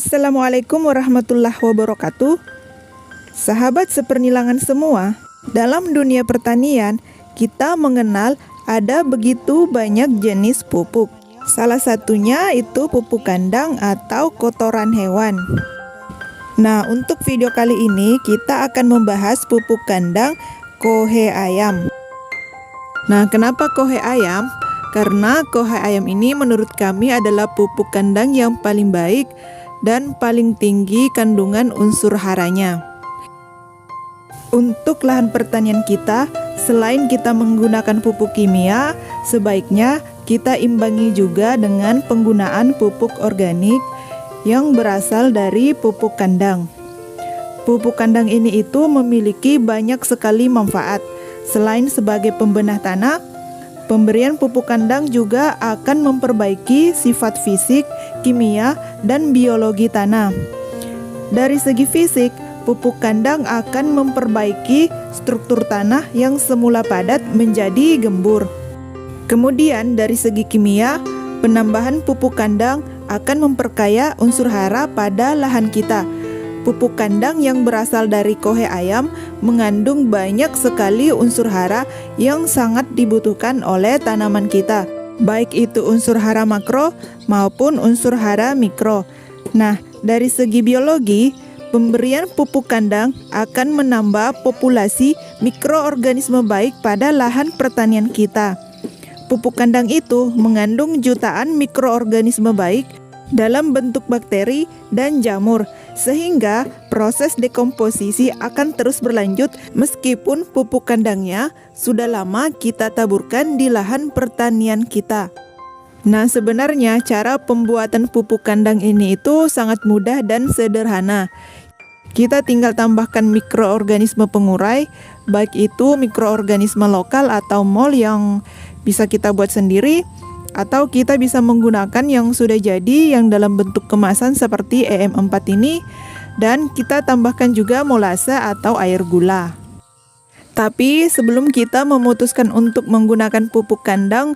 Assalamualaikum warahmatullahi wabarakatuh. Sahabat sepernilangan semua, dalam dunia pertanian kita mengenal ada begitu banyak jenis pupuk. Salah satunya itu pupuk kandang atau kotoran hewan. Nah, untuk video kali ini kita akan membahas pupuk kandang kohe ayam. Nah, kenapa kohe ayam? Karena kohe ayam ini menurut kami adalah pupuk kandang yang paling baik dan paling tinggi kandungan unsur haranya. Untuk lahan pertanian kita, selain kita menggunakan pupuk kimia, sebaiknya kita imbangi juga dengan penggunaan pupuk organik yang berasal dari pupuk kandang. Pupuk kandang ini itu memiliki banyak sekali manfaat. Selain sebagai pembenah tanah, pemberian pupuk kandang juga akan memperbaiki sifat fisik, kimia, dan biologi tanah. Dari segi fisik, pupuk kandang akan memperbaiki struktur tanah yang semula padat menjadi gembur. Kemudian dari segi kimia, penambahan pupuk kandang akan memperkaya unsur hara pada lahan kita. Pupuk kandang yang berasal dari kohe ayam mengandung banyak sekali unsur hara yang sangat dibutuhkan oleh tanaman kita, baik itu unsur hara makro maupun unsur hara mikro. Nah, dari segi biologi, pemberian pupuk kandang akan menambah populasi mikroorganisme baik pada lahan pertanian kita. Pupuk kandang itu mengandung jutaan mikroorganisme baik dalam bentuk bakteri dan jamur, sehingga proses dekomposisi akan terus berlanjut meskipun pupuk kandangnya sudah lama kita taburkan di lahan pertanian kita. Nah, sebenarnya cara pembuatan pupuk kandang ini itu sangat mudah dan sederhana. Kita tinggal tambahkan mikroorganisme pengurai, baik itu mikroorganisme lokal atau mol yang bisa kita buat sendiri, atau kita bisa menggunakan yang sudah jadi yang dalam bentuk kemasan seperti EM4 ini, dan kita tambahkan juga molase atau air gula. Tapi sebelum kita memutuskan untuk menggunakan pupuk kandang,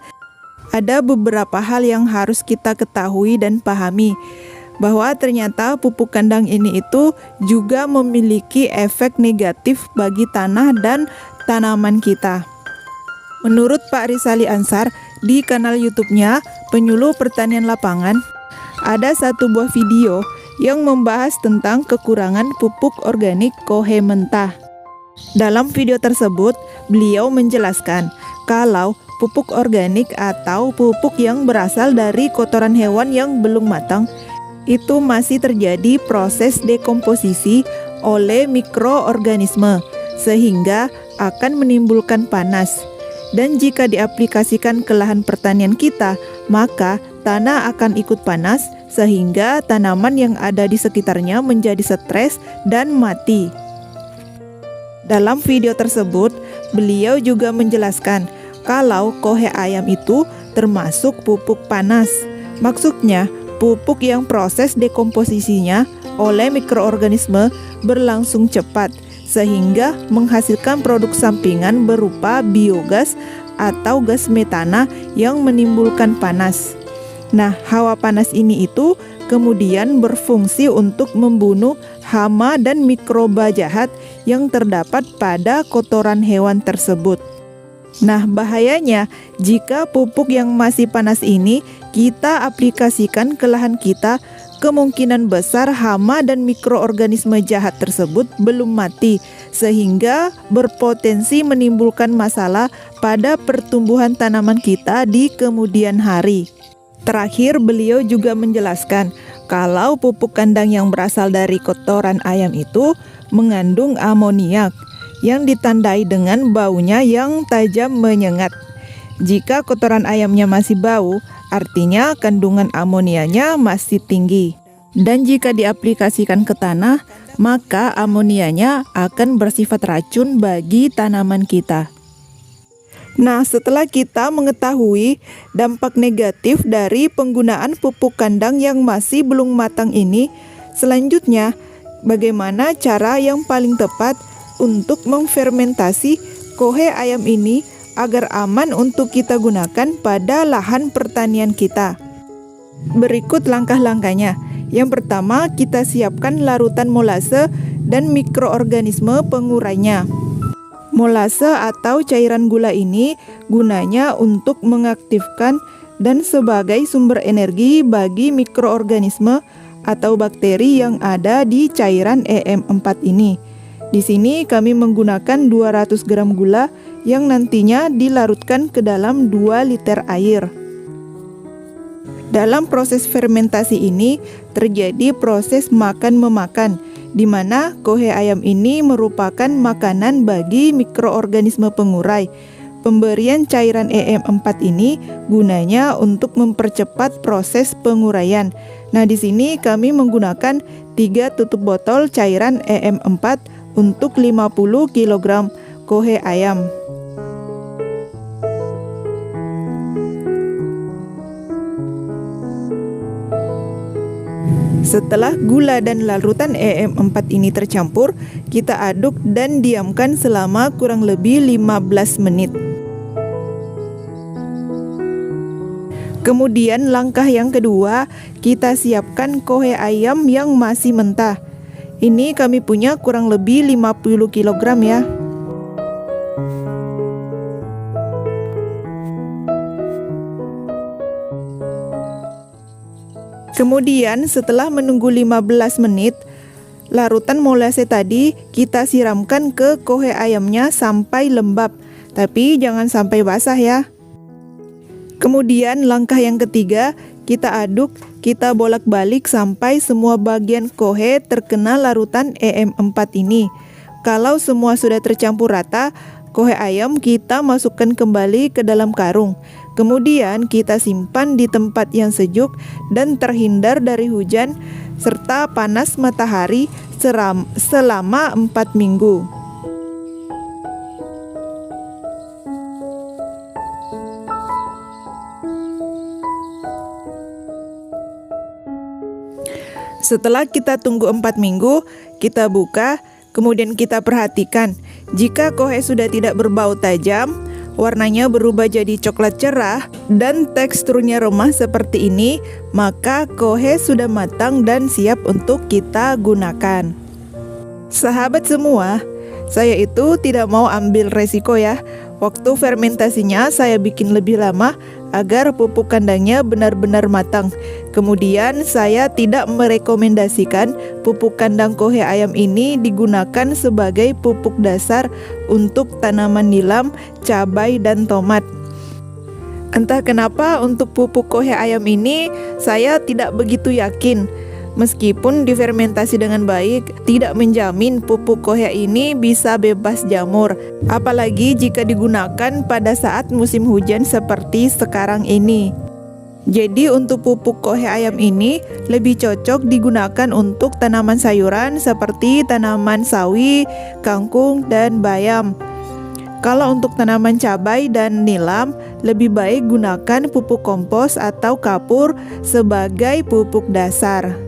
ada beberapa hal yang harus kita ketahui dan pahami, bahwa ternyata pupuk kandang ini itu juga memiliki efek negatif bagi tanah dan tanaman kita. Menurut Pak Rizali Ansar, di kanal YouTube-nya Penyuluh Pertanian Lapangan, ada satu buah video yang membahas tentang kekurangan pupuk organik kohe mentah. Dalam video tersebut, beliau menjelaskan kalau pupuk organik atau pupuk yang berasal dari kotoran hewan yang belum matang itu masih terjadi proses dekomposisi oleh mikroorganisme, sehingga akan menimbulkan panas. Dan jika diaplikasikan ke lahan pertanian kita, maka tanah akan ikut panas sehingga tanaman yang ada di sekitarnya menjadi stres dan mati. Dalam video tersebut, beliau juga menjelaskan kalau kohe ayam itu termasuk pupuk panas. Maksudnya, pupuk yang proses dekomposisinya oleh mikroorganisme berlangsung cepat, sehingga menghasilkan produk sampingan berupa biogas atau gas metana yang menimbulkan panas. Nah, hawa panas ini itu kemudian berfungsi untuk membunuh hama dan mikroba jahat yang terdapat pada kotoran hewan tersebut. Nah, bahayanya jika pupuk yang masih panas ini kita aplikasikan ke lahan kita, kemungkinan besar hama dan mikroorganisme jahat tersebut belum mati, sehingga berpotensi menimbulkan masalah pada pertumbuhan tanaman kita di kemudian hari. Terakhir, beliau juga menjelaskan kalau pupuk kandang yang berasal dari kotoran ayam itu mengandung amoniak yang ditandai dengan baunya yang tajam menyengat. Jika kotoran ayamnya masih bau, artinya kandungan amonianya masih tinggi. Dan jika diaplikasikan ke tanah, maka amonianya akan bersifat racun bagi tanaman kita. Nah, setelah kita mengetahui dampak negatif dari penggunaan pupuk kandang yang masih belum matang ini, selanjutnya bagaimana cara yang paling tepat untuk memfermentasi kohe ayam ini agar aman untuk kita gunakan pada lahan pertanian kita. Berikut langkah-langkahnya. Yang pertama, kita siapkan larutan molase dan mikroorganisme pengurainya. Molase atau cairan gula ini gunanya untuk mengaktifkan dan sebagai sumber energi bagi mikroorganisme atau bakteri yang ada di cairan EM4 ini. Di sini kami menggunakan 200 gram gula yang nantinya dilarutkan ke dalam 2 liter air. Dalam proses fermentasi ini terjadi proses makan-memakan, di mana kohe ayam ini merupakan makanan bagi mikroorganisme pengurai. Pemberian cairan EM4 ini gunanya untuk mempercepat proses penguraian. Nah, di sini kami menggunakan 3 tutup botol cairan EM4 untuk 50 kg kohe ayam. Setelah gula dan larutan EM4 ini tercampur, kita aduk dan diamkan selama kurang lebih 15 menit. Kemudian langkah yang kedua, kita siapkan kohe ayam yang masih mentah. Ini kami punya kurang lebih 50 kg ya. Kemudian setelah menunggu 15 menit, larutan molase tadi kita siramkan ke kohe ayamnya sampai lembab, tapi jangan sampai basah ya. Kemudian langkah yang ketiga, kita aduk, kita bolak-balik sampai semua bagian kohe terkena larutan EM4 ini. Kalau semua sudah tercampur rata, kohe ayam kita masukkan kembali ke dalam karung. Kemudian kita simpan di tempat yang sejuk dan terhindar dari hujan serta panas matahari selama 4 minggu. Setelah kita tunggu 4 minggu, kita buka, kemudian kita perhatikan. Jika kohe sudah tidak berbau tajam, warnanya berubah jadi coklat cerah, dan teksturnya remah seperti ini, maka kohe sudah matang dan siap untuk kita gunakan. Sahabat semua, saya itu tidak mau ambil resiko ya. Waktu fermentasinya saya bikin lebih lama agar pupuk kandangnya benar-benar matang. Kemudian saya tidak merekomendasikan pupuk kandang kohe ayam ini digunakan sebagai pupuk dasar untuk tanaman nilam, cabai, dan tomat. Entah kenapa untuk pupuk kohe ayam ini saya tidak begitu yakin. Meskipun difermentasi dengan baik, tidak menjamin pupuk kohe ini bisa bebas jamur, apalagi jika digunakan pada saat musim hujan seperti sekarang ini. Jadi untuk pupuk kohe ayam ini lebih cocok digunakan untuk tanaman sayuran seperti tanaman sawi, kangkung, dan bayam. Kalau untuk tanaman cabai dan nilam, lebih baik gunakan pupuk kompos atau kapur sebagai pupuk dasar.